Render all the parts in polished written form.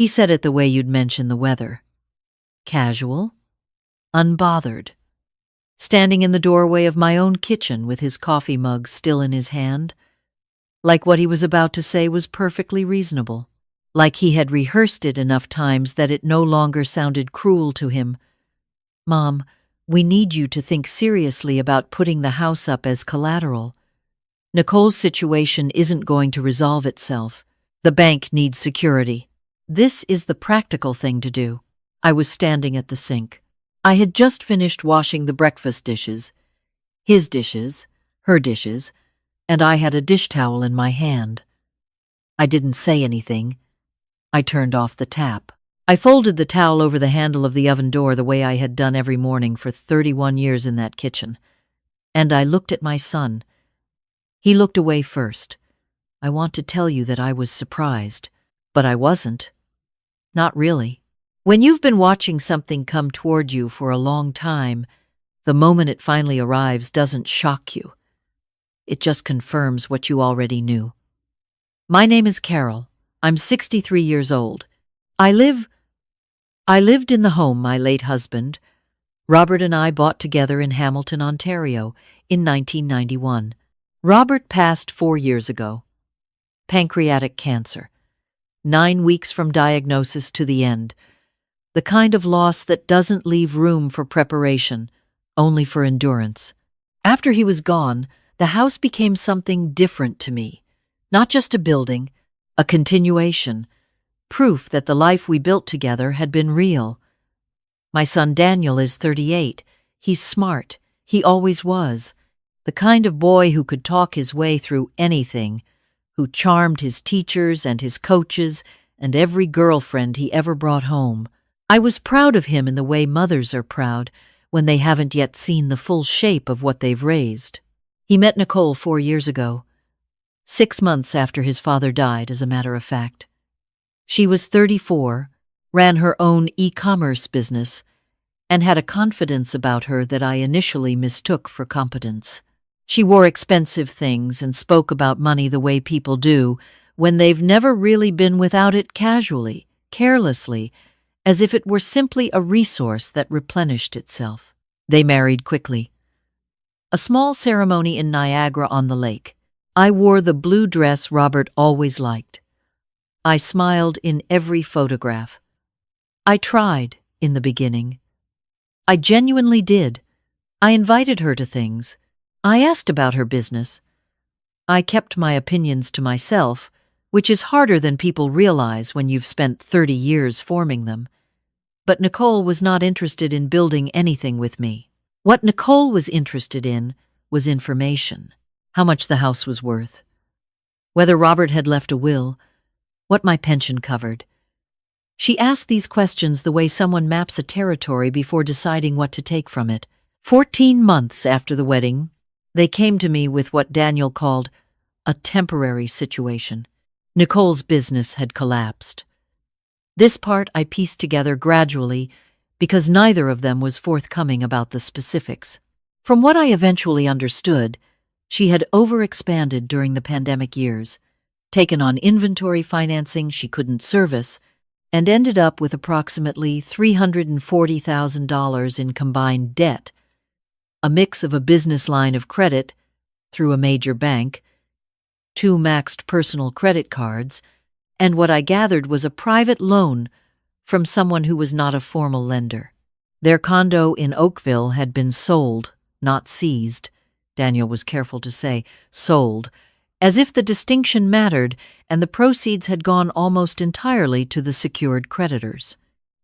He said it the way you'd mention the weather. Casual, unbothered, standing in the doorway of my own kitchen with his coffee mug still in his hand, like what he was about to say was perfectly reasonable, like he had rehearsed it enough times that it no longer sounded cruel to him. Mom, we need you to think seriously about putting the house up as collateral. Nicole's situation isn't going to resolve itself. The bank needs security. This is the practical thing to do. I was standing at the sink. I had just finished washing the breakfast dishes. His dishes, her dishes, and I had a dish towel in my hand. I didn't say anything. I turned off the tap. I folded the towel over the handle of the oven door the way I had done every morning for 31 years in that kitchen. And I looked at my son. He looked away first. I want to tell you that I was surprised, but I wasn't. Not really. When you've been watching something come toward you for a long time, the moment it finally arrives doesn't shock you. It just confirms what you already knew. My name is Carol. I'm 63 years old. I lived in the home my late husband, Robert, and I bought together in Hamilton, Ontario, in 1991. Robert passed 4 years ago. Pancreatic cancer. 9 weeks from diagnosis to the end. The kind of loss that doesn't leave room for preparation, only for endurance. After he was gone, the house became something different to me. Not just a building, a continuation. Proof that the life we built together had been real. My son Daniel is 38. He's smart. He always was. The kind of boy who could talk his way through anything, who charmed his teachers and his coaches and every girlfriend he ever brought home. I was proud of him in the way mothers are proud when they haven't yet seen the full shape of what they've raised. He met Nicole 4 years ago, 6 months after his father died, as a matter of fact. She was 34, ran her own e-commerce business, and had a confidence about her that I initially mistook for competence. She wore expensive things and spoke about money the way people do when they've never really been without it, casually, carelessly, as if it were simply a resource that replenished itself. They married quickly. A small ceremony in Niagara-on-the-Lake. I wore the blue dress Robert always liked. I smiled in every photograph. I tried in the beginning. I genuinely did. I invited her to things. I asked about her business. I kept my opinions to myself, which is harder than people realize when you've spent 30 years forming them. But Nicole was not interested in building anything with me. What Nicole was interested in was information. How much the house was worth. Whether Robert had left a will. What my pension covered. She asked these questions the way someone maps a territory before deciding what to take from it. 14 months after the wedding, they came to me with what Daniel called a temporary situation. Nicole's business had collapsed. This part I pieced together gradually because neither of them was forthcoming about the specifics. From what I eventually understood, she had overexpanded during the pandemic years, taken on inventory financing she couldn't service, and ended up with approximately $340,000 in combined debt, a mix of a business line of credit through a major bank, 2 maxed personal credit cards, and what I gathered was a private loan from someone who was not a formal lender. Their condo in Oakville had been sold, not seized. Daniel was careful to say sold, as if the distinction mattered, and the proceeds had gone almost entirely to the secured creditors.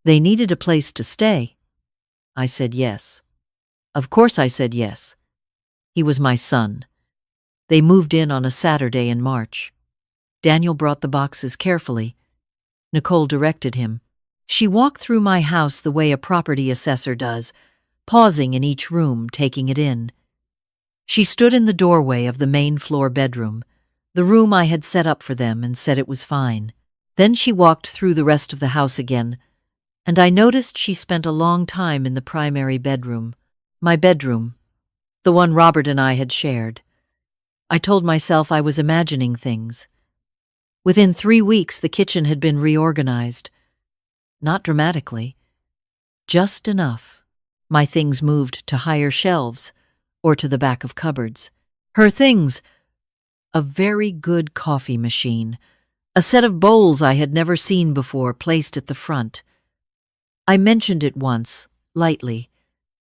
They needed a place to stay. I said yes. Of course I said yes. He was my son. They moved in on a Saturday in March. Daniel brought the boxes carefully. Nicole directed him. She walked through my house the way a property assessor does, pausing in each room, taking it in. She stood in the doorway of the main floor bedroom, the room I had set up for them, and said it was fine. Then she walked through the rest of the house again, and I noticed she spent a long time in the primary bedroom, my bedroom, the one Robert and I had shared. I told myself I was imagining things. Within 3 weeks, the kitchen had been reorganized, not dramatically, just enough. My things moved to higher shelves or to the back of cupboards. Her things, a very good coffee machine, a set of bowls I had never seen before placed at the front. I mentioned it once, lightly,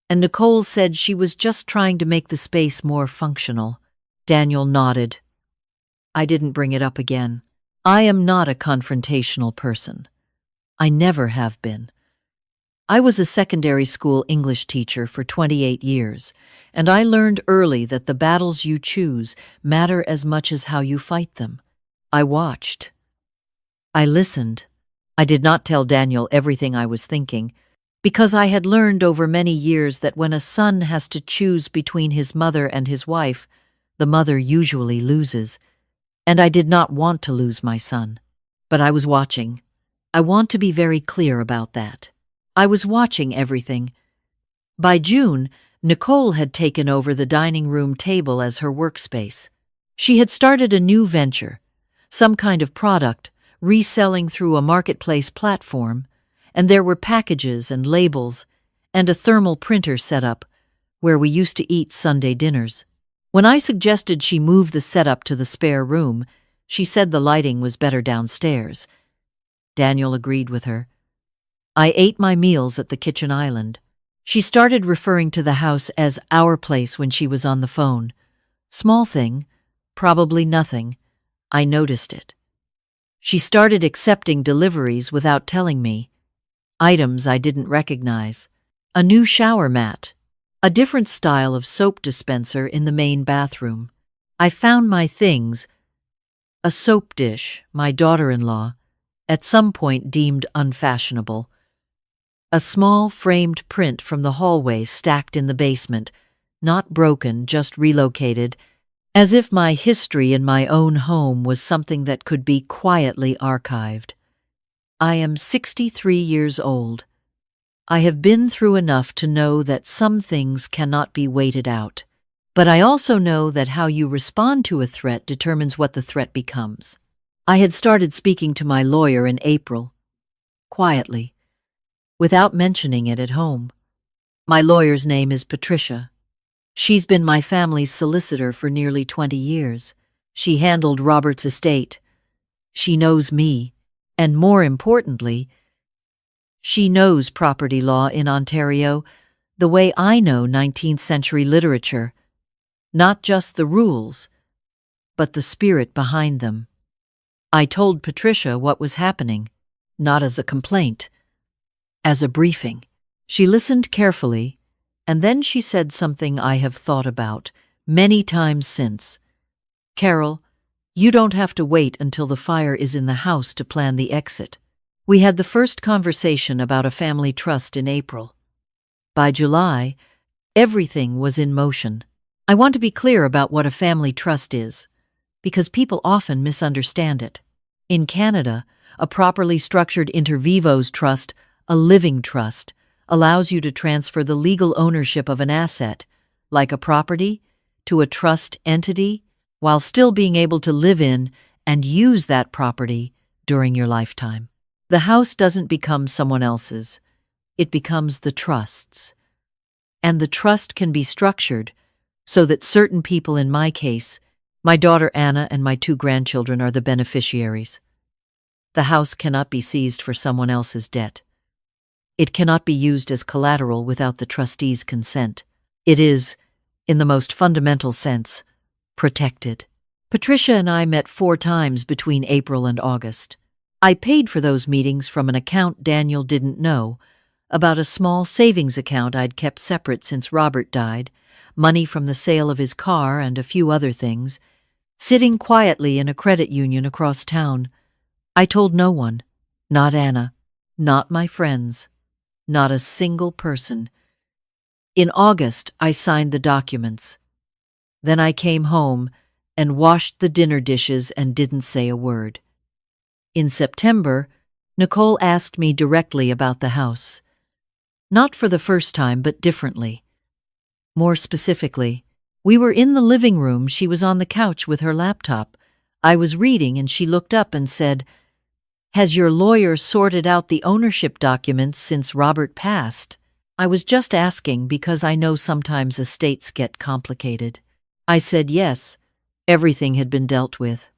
and Nicole said she was just trying to make the space more functional. Daniel nodded. I didn't bring it up again. I am not a confrontational person. I never have been. I was a secondary school English teacher for 28 years, and I learned early that the battles you choose matter as much as how you fight them. I watched. I listened. I did not tell Daniel everything I was thinking, because I had learned over many years that when a son has to choose between his mother and his wife, the mother usually loses, and I did not want to lose my son. But I was watching. I want to be very clear about that. I was watching everything. By June, Nicole had taken over the dining room table as her workspace. She had started a new venture, some kind of product, reselling through a marketplace platform, and there were packages and labels and a thermal printer set up where we used to eat Sunday dinners. When I suggested she move the setup to the spare room, she said the lighting was better downstairs. Daniel agreed with her. I ate my meals at the kitchen island. She started referring to the house as our place when she was on the phone. Small thing, probably nothing. I noticed it. She started accepting deliveries without telling me. Items I didn't recognize. A new shower mat. A different style of soap dispenser in the main bathroom. I found my things. A soap dish, my daughter-in-law, at some point deemed unfashionable. A small framed print from the hallway stacked in the basement, not broken, just relocated, as if my history in my own home was something that could be quietly archived. I am 63 years old. I have been through enough to know that some things cannot be waited out, but I also know that how you respond to a threat determines what the threat becomes. I had started speaking to my lawyer in April, quietly, without mentioning it at home. My lawyer's name is Patricia. She's been my family's solicitor for nearly 20 years. She handled Robert's estate. She knows me, and more importantly, she knows property law in Ontario the way I know 19th century literature, not just the rules, but the spirit behind them. I told Patricia what was happening, not as a complaint, as a briefing. She listened carefully, and then she said something I have thought about many times since. Carol, you don't have to wait until the fire is in the house to plan the exit. We had the first conversation about a family trust in April. By July, everything was in motion. I want to be clear about what a family trust is, because people often misunderstand it. In Canada, a properly structured inter vivos trust, a living trust, allows you to transfer the legal ownership of an asset, like a property, to a trust entity, while still being able to live in and use that property during your lifetime. The house doesn't become someone else's. It becomes the trust's. And the trust can be structured so that certain people, in my case, my daughter Anna and my 2 grandchildren, are the beneficiaries. The house cannot be seized for someone else's debt. It cannot be used as collateral without the trustee's consent. It is, in the most fundamental sense, protected. Patricia and I met 4 times between April and August. I paid for those meetings from an account Daniel didn't know, about a small savings account I'd kept separate since Robert died, money from the sale of his car and a few other things, sitting quietly in a credit union across town. I told no one, not Anna, not my friends, not a single person. In August, I signed the documents. Then I came home and washed the dinner dishes and didn't say a word. In September, Nicole asked me directly about the house. Not for the first time, but differently. More specifically, we were in the living room. She was on the couch with her laptop. I was reading, and she looked up and said, Has your lawyer sorted out the ownership documents since Robert passed? I was just asking because I know sometimes estates get complicated. I said yes, everything had been dealt with.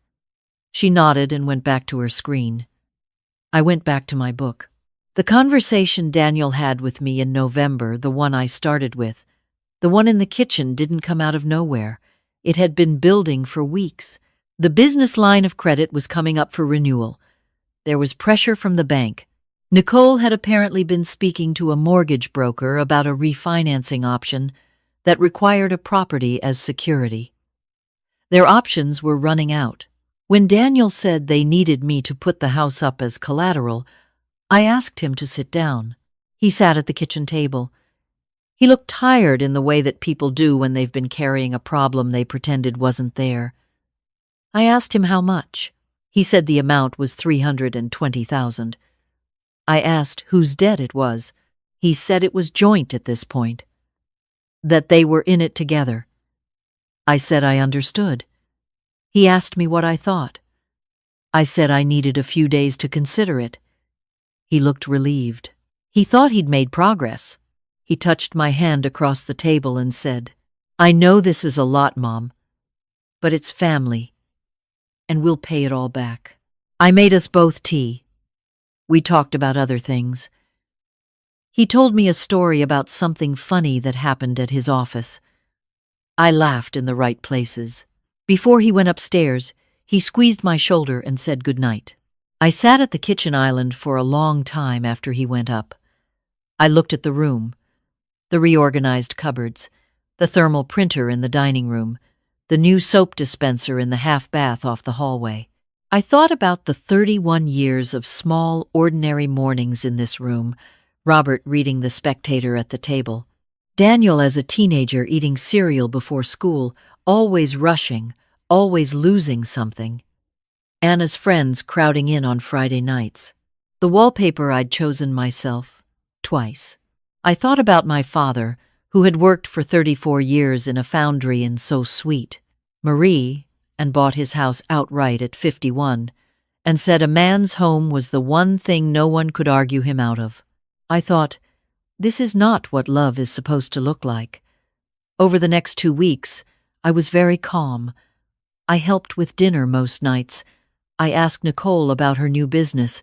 She nodded and went back to her screen. I went back to my book. The conversation Daniel had with me in November, the one I started with, the one in the kitchen, didn't come out of nowhere. It had been building for weeks. The business line of credit was coming up for renewal. There was pressure from the bank. Nicole had apparently been speaking to a mortgage broker about a refinancing option that required a property as security. Their options were running out. When Daniel said they needed me to put the house up as collateral, I asked him to sit down. He sat at the kitchen table. He looked tired in the way that people do when they've been carrying a problem they pretended wasn't there. I asked him how much. He said the amount was $320,000. I asked whose debt it was. He said it was joint at this point, that they were in it together. I said I understood. He asked me what I thought. I said I needed a few days to consider it. He looked relieved. He thought he'd made progress. He touched my hand across the table and said, "I know this is a lot, Mom, but it's family, and we'll pay it all back." I made us both tea. We talked about other things. He told me a story about something funny that happened at his office. I laughed in the right places. Before he went upstairs, he squeezed my shoulder and said goodnight. I sat at the kitchen island for a long time after he went up. I looked at the room, the reorganized cupboards, the thermal printer in the dining room, the new soap dispenser in the half bath off the hallway. I thought about the 31 years of small, ordinary mornings in this room, Robert reading The Spectator at the table, Daniel as a teenager eating cereal before school, always rushing, always losing something, Anna's friends crowding in on Friday nights, the wallpaper I'd chosen myself, twice. I thought about my father, who had worked for 34 years in a foundry in So Sweet, Marie, and bought his house outright at 51, and said a man's home was the one thing no one could argue him out of. I thought, this is not what love is supposed to look like. Over the next 2 weeks, I was very calm. I helped with dinner most nights. I asked Nicole about her new business.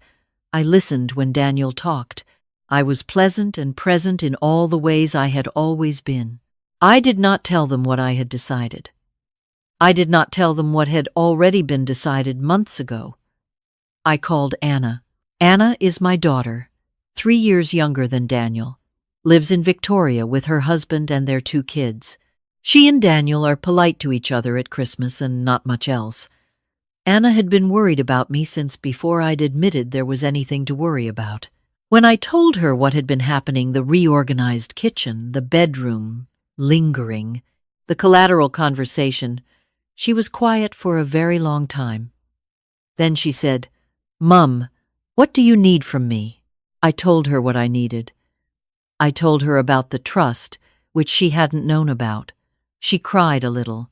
I listened when Daniel talked. I was pleasant and present in all the ways I had always been. I did not tell them what I had decided. I did not tell them what had already been decided months ago. I called Anna. Anna is my daughter, 3 years younger than Daniel, lives in Victoria with her husband and their 2 kids. She and Daniel are polite to each other at Christmas and not much else. Anna had been worried about me since before I'd admitted there was anything to worry about. When I told her what had been happening, the reorganized kitchen, the bedroom, lingering, the collateral conversation, she was quiet for a very long time. Then she said, "Mum, what do you need from me?" I told her what I needed. I told her about the trust, which she hadn't known about. She cried a little.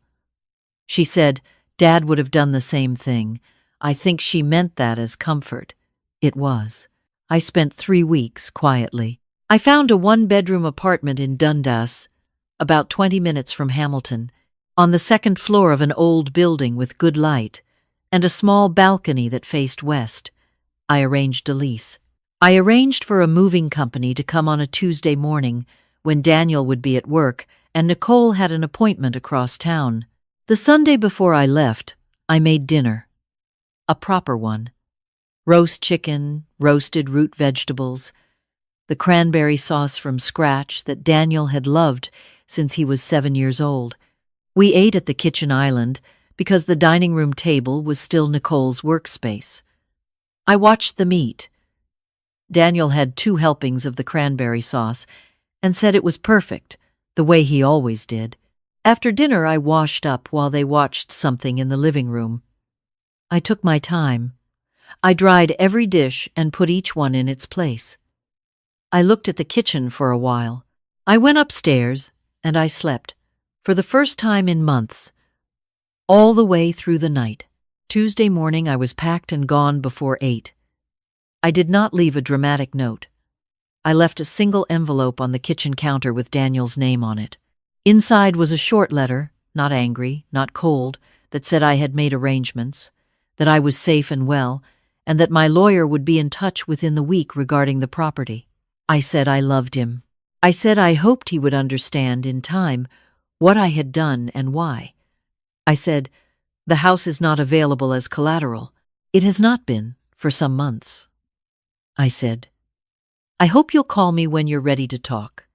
She said, "Dad would have done the same thing." I think she meant that as comfort. It was. I spent 3 weeks quietly. I found a 1-bedroom apartment in Dundas, about 20 minutes from Hamilton, on the 2nd floor of an old building with good light, and a small balcony that faced west. I arranged a lease. I arranged for a moving company to come on a Tuesday morning when Daniel would be at work and Nicole had an appointment across town. The Sunday before I left, I made dinner. A proper one. Roast chicken, roasted root vegetables, the cranberry sauce from scratch that Daniel had loved since he was 7 years old. We ate at the kitchen island because the dining room table was still Nicole's workspace. I watched them eat. Daniel had 2 helpings of the cranberry sauce and said it was perfect, the way he always did. After dinner, I washed up while they watched something in the living room. I took my time. I dried every dish and put each one in its place. I looked at the kitchen for a while. I went upstairs and I slept, for the first time in months, all the way through the night. Tuesday morning I was packed and gone before 8. I did not leave a dramatic note. I left a single envelope on the kitchen counter with Daniel's name on it. Inside was a short letter, not angry, not cold, that said I had made arrangements, that I was safe and well, and that my lawyer would be in touch within the week regarding the property. I said I loved him. I said I hoped he would understand in time what I had done and why. I said, the house is not available as collateral. It has not been for some months. I said, I hope you'll call me when you're ready to talk.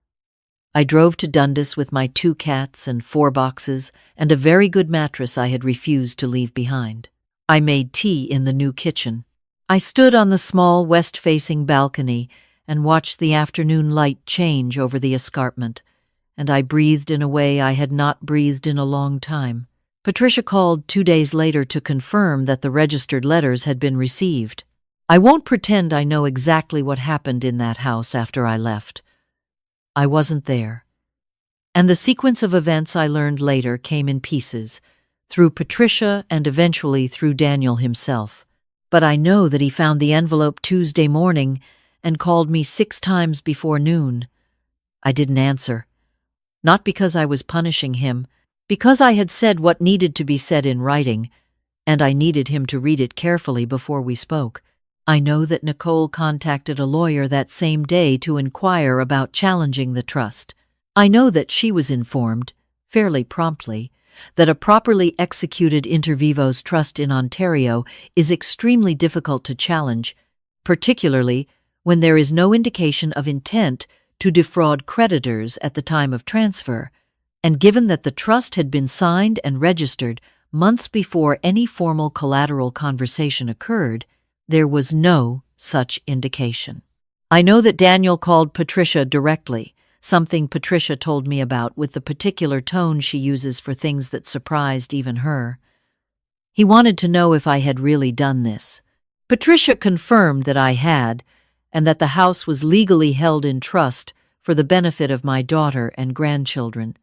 I drove to Dundas with my 2 cats and 4 boxes and a very good mattress I had refused to leave behind. I made tea in the new kitchen. I stood on the small west-facing balcony and watched the afternoon light change over the escarpment, and I breathed in a way I had not breathed in a long time. Patricia called 2 days later to confirm that the registered letters had been received. I won't pretend I know exactly what happened in that house after I left. I wasn't there. And the sequence of events I learned later came in pieces, through Patricia and eventually through Daniel himself. But I know that he found the envelope Tuesday morning and called me 6 times before noon. I didn't answer. Not because I was punishing him, because I had said what needed to be said in writing, and I needed him to read it carefully before we spoke. I know that Nicole contacted a lawyer that same day to inquire about challenging the trust. I know that she was informed, fairly promptly, that a properly executed inter vivos trust in Ontario is extremely difficult to challenge, particularly when there is no indication of intent to defraud creditors at the time of transfer, and given that the trust had been signed and registered months before any formal collateral conversation occurred, there was no such indication. I know that Daniel called Patricia directly, something Patricia told me about with the particular tone she uses for things that surprised even her. He wanted to know if I had really done this. Patricia confirmed that I had, and that the house was legally held in trust for the benefit of my daughter and grandchildren.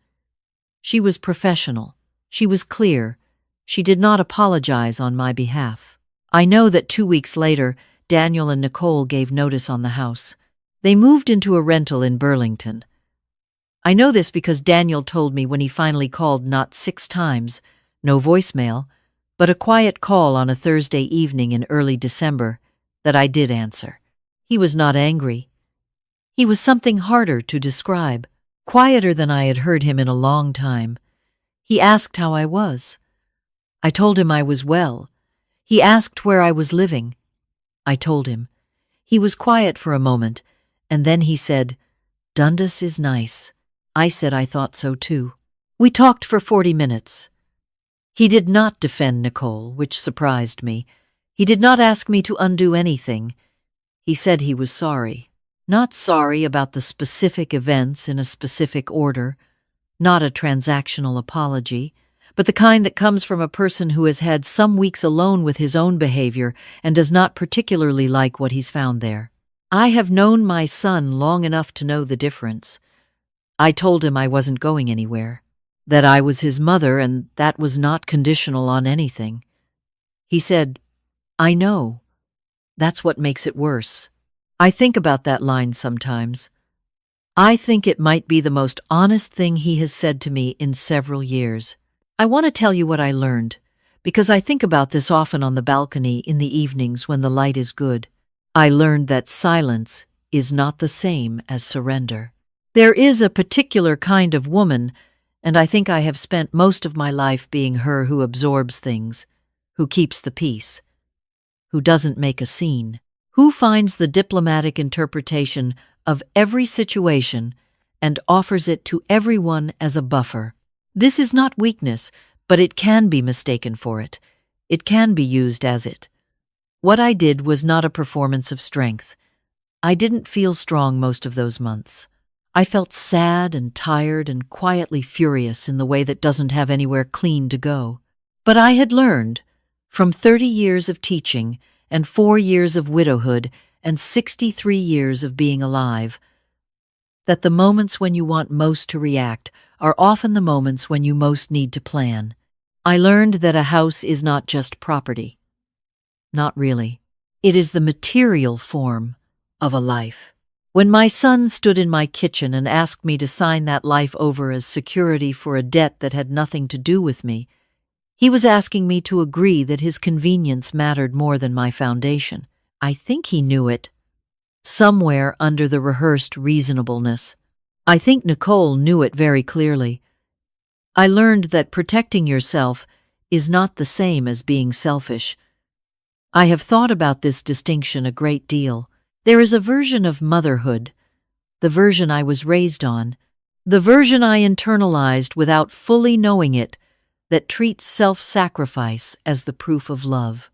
She was professional. She was clear. She did not apologize on my behalf. I know that 2 weeks later, Daniel and Nicole gave notice on the house. They moved into a rental in Burlington. I know this because Daniel told me when he finally called not 6 times, no voicemail, but a quiet call on a Thursday evening in early December, that I did answer. He was not angry. He was something harder to describe, quieter than I had heard him in a long time. He asked how I was. I told him I was well. He asked where I was living. I told him. He was quiet for a moment, and then he said, Dundas is nice. I said I thought so too. We talked for 40 minutes. He did not defend Nicole, which surprised me. He did not ask me to undo anything. He said he was sorry. Not sorry about the specific events in a specific order, not a transactional apology, but the kind that comes from a person who has had some weeks alone with his own behavior and does not particularly like what he's found there. I have known my son long enough to know the difference. I told him I wasn't going anywhere, that I was his mother and that was not conditional on anything. He said, I know. That's what makes it worse. I think about that line sometimes. I think it might be the most honest thing he has said to me in several years. I want to tell you what I learned, because I think about this often on the balcony in the evenings when the light is good. I learned that silence is not the same as surrender. There is a particular kind of woman, and I think I have spent most of my life being her who absorbs things, who keeps the peace, who doesn't make a scene, who finds the diplomatic interpretation of every situation and offers it to everyone as a buffer. This is not weakness, but it can be mistaken for it. It can be used as it. What I did was not a performance of strength. I didn't feel strong most of those months. I felt sad and tired and quietly furious in the way that doesn't have anywhere clean to go. But I had learned, from 30 years of teaching and 4 years of widowhood and 63 years of being alive, that the moments when you want most to react are often the moments when you most need to plan. I learned that a house is not just property. Not really. It is the material form of a life. When my son stood in my kitchen and asked me to sign that life over as security for a debt that had nothing to do with me, he was asking me to agree that his convenience mattered more than my foundation. I think he knew it, somewhere under the rehearsed reasonableness. I think Nicole knew it very clearly. I learned that protecting yourself is not the same as being selfish. I have thought about this distinction a great deal. There is a version of motherhood, the version I was raised on, the version I internalized without fully knowing it, that treats self-sacrifice as the proof of love.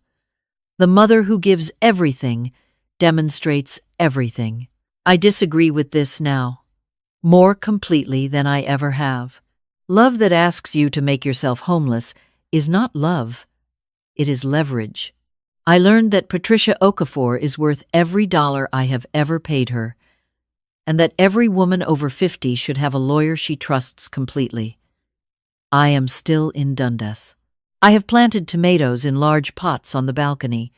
The mother who gives everything demonstrates everything. I disagree with this now, more completely than I ever have. Love that asks you to make yourself homeless is not love, it is leverage. I learned that Patricia Okafor is worth every dollar I have ever paid her, and that every woman over 50 should have a lawyer she trusts completely. I am still in Dundas. I have planted tomatoes in large pots on the balcony,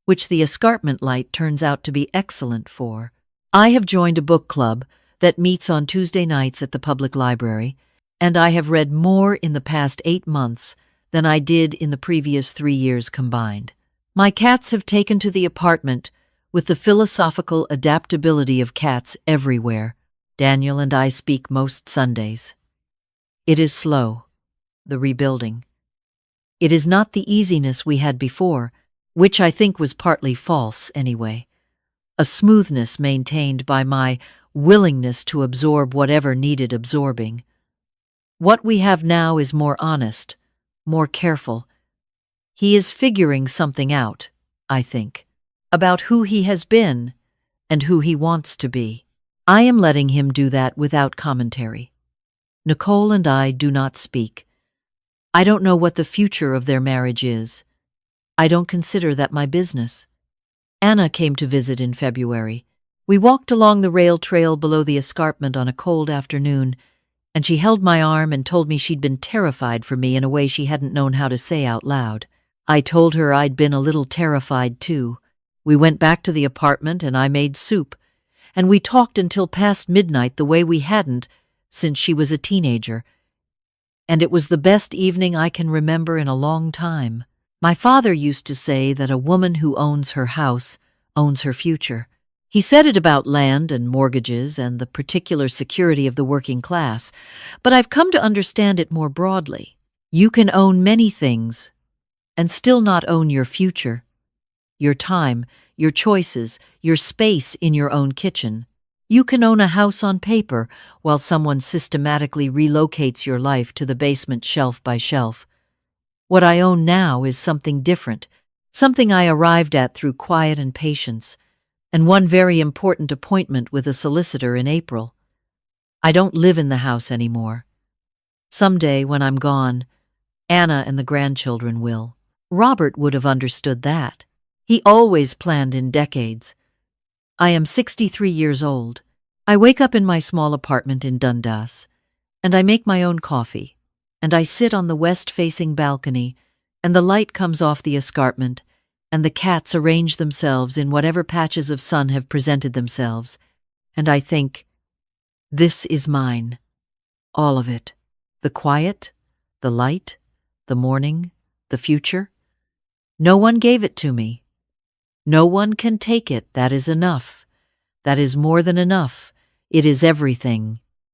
which the escarpment light turns out to be excellent for. I have joined a book club that meets on Tuesday nights at the public library, and I have read more in the past 8 months than I did in the previous 3 years combined. My cats have taken to the apartment with the philosophical adaptability of cats everywhere. Daniel and I speak most Sundays. It is slow, the rebuilding. It is not the easiness we had before, which I think was partly false anyway. A smoothness maintained by my willingness to absorb whatever needed absorbing. What we have now is more honest, more careful. He is figuring something out, I think, about who he has been and who he wants to be. I am letting him do that without commentary. Nicole and I do not speak. I don't know what the future of their marriage is. I don't consider that my business. Anna came to visit in February. We walked along the rail trail below the escarpment on a cold afternoon, and she held my arm and told me she'd been terrified for me in a way she hadn't known how to say out loud. I told her I'd been a little terrified too. We went back to the apartment and I made soup, and we talked until past midnight the way we hadn't since she was a teenager. And it was the best evening I can remember in a long time. My father used to say that a woman who owns her house owns her future. He said it about land and mortgages and the particular security of the working class, but I've come to understand it more broadly. You can own many things and still not own your future, your time, your choices, your space in your own kitchen. You can own a house on paper while someone systematically relocates your life to the basement shelf by shelf. What I own now is something different, something I arrived at through quiet and patience, and one very important appointment with a solicitor in April. I don't live in the house anymore. Someday, when I'm gone, Anna and the grandchildren will. Robert would have understood that. He always planned in decades. I am 63 years old. I wake up in my small apartment in Dundas, and I make my own coffee, and I sit on the west-facing balcony, and the light comes off the escarpment, and the cats arrange themselves in whatever patches of sun have presented themselves, and I think, this is mine, all of it, the quiet, the light, the morning, the future. No one gave it to me. No one can take it. That is enough. That is more than enough. It is everything.